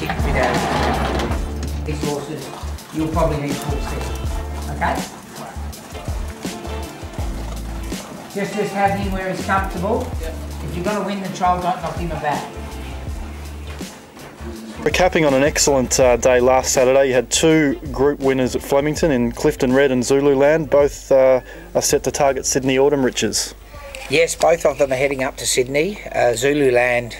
kick a bit out of these horses, you'll probably need full step. Okay? Just have him where he's comfortable. Yep. If you're going to win the trial, don't knock him about. We're capping on an excellent day last Saturday. You had two group winners at Flemington in Clifton Red and Zululand. Both are set to target Sydney Autumn Riches. Yes, both of them are heading up to Sydney. Zululand,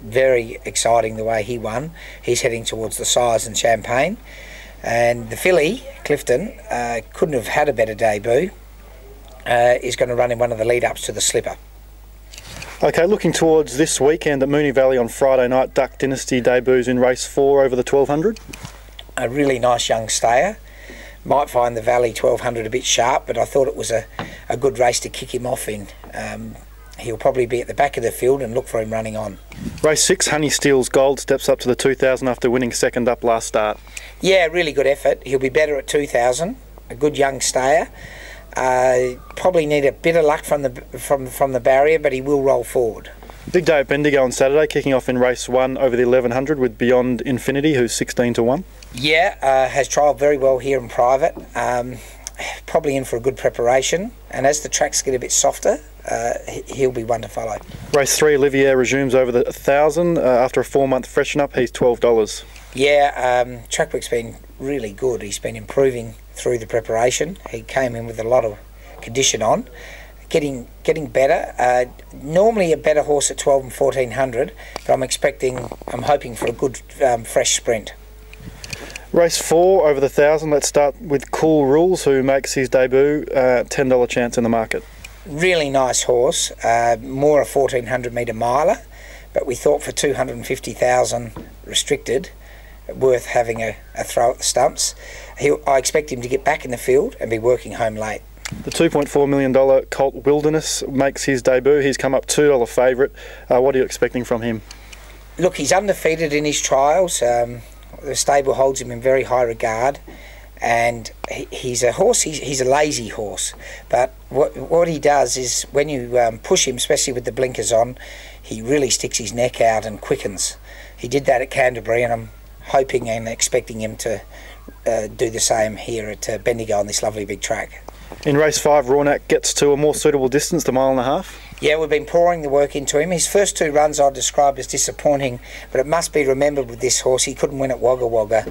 very exciting the way he won. He's heading towards the Sires and Champagne. And the filly, Clifton, couldn't have had a better debut. Is going to run in one of the lead-ups to the Slipper. Okay, looking towards this weekend at Moonee Valley on Friday night, Duck Dynasty debuts in race 4 over the 1200. A really nice young stayer. Might find the Valley 1200 a bit sharp, but I thought it was a good race to kick him off in. He'll probably be at the back of the field and look for him running on. Race 6, Honey Steele's Gold steps up to the 2000 after winning second up last start. Yeah, really good effort. He'll be better at 2000. A good young stayer. Probably need a bit of luck from the barrier, but he will roll forward. Big day at Bendigo on Saturday, kicking off in race 1 over the 1100 with Beyond Infinity, who's 16-1. Yeah, has trialled very well here in private. Probably in for a good preparation, and as the tracks get a bit softer, he'll be one to follow. Race 3, Olivier resumes over the 1000 after a 4-month freshen up. He's $12. Yeah, track work's been really good. He's been improving through the preparation. He came in with a lot of condition on, getting better. Normally a better horse at 12 and 1400, but I'm hoping for a good fresh sprint. Race 4 over the 1000. Let's start with Cool Rules, who makes his debut. $10 chance in the market. Really nice horse. More a 1400 metre miler, but we thought for 250,000 restricted, worth having a throw at the stumps. I expect him to get back in the field and be working home late. The $2.4 million Colt Wilderness makes his debut. He's come up $2 favourite. What are you expecting from him? Look, he's undefeated in his trials. The stable holds him in very high regard, and he's a horse. He's a lazy horse, but what he does is when you push him, especially with the blinkers on, he really sticks his neck out and quickens. He did that at Canterbury, and I'm hoping and expecting him to do the same here at Bendigo on this lovely big track. In race 5, Rawnak gets to a more suitable distance, the 1.5 miles. Yeah, we've been pouring the work into him. His first 2 runs I'd describe as disappointing, but it must be remembered with this horse, he couldn't win at Wagga Wagga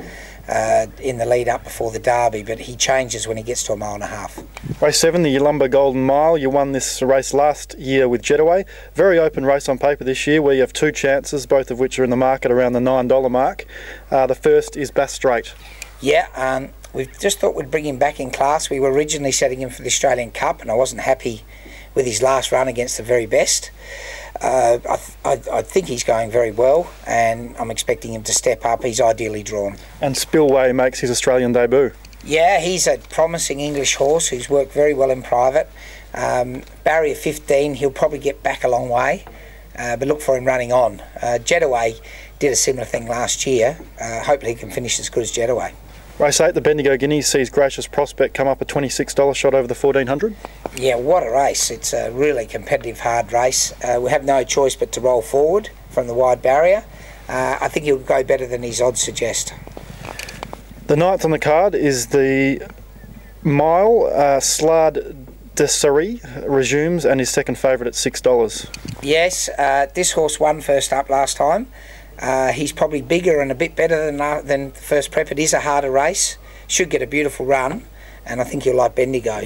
in the lead up before the Derby, but he changes when he gets to a 1.5 miles. Race 7, the Yalumba Golden Mile. You won this race last year with Jetaway. Very open race on paper this year, where you have 2 chances, both of which are in the market around the $9 mark. The first is Bass Strait. Yeah, we just thought we'd bring him back in class. We were originally setting him for the Australian Cup, and I wasn't happy with his last run against the very best. I think he's going very well, and I'm expecting him to step up. He's ideally drawn. And Spillway makes his Australian debut. Yeah, he's a promising English horse who's worked very well in private. Barrier 15, he'll probably get back a long way, but look for him running on. Jetaway did a similar thing last year. Hopefully he can finish as good as Jetaway. Race 8, the Bendigo Guineas sees Gracious Prospect come up a $26 shot over the 1400. Yeah, what a race. It's a really competitive, hard race. We have no choice but to roll forward from the wide barrier. I think he'll go better than his odds suggest. The 9th on the card is the mile. Slade de Surrey resumes and is second favourite at $6. Yes, this horse won first up last time. He's probably bigger and a bit better than the first prep. It is a harder race. Should get a beautiful run, and I think you'll like Bendigo.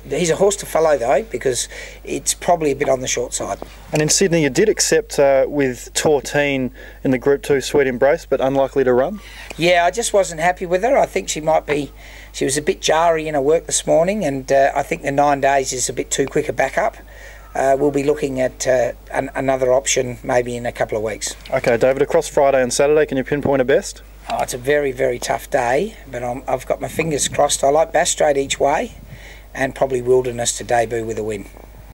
He's a horse to follow though, because it's probably a bit on the short side. And in Sydney you did accept with Tortine in the Group 2 Sweet Embrace, but unlikely to run? Yeah, I just wasn't happy with her. I think she was a bit jarry in her work this morning, and I think the 9 days is a bit too quick a backup. We'll be looking at another option maybe in a couple of weeks. Okay, David, across Friday and Saturday, can you pinpoint a best? Oh, it's a very, very tough day, but I've got my fingers crossed. I like Bass Strait each way, and probably Wilderness to debut with a win.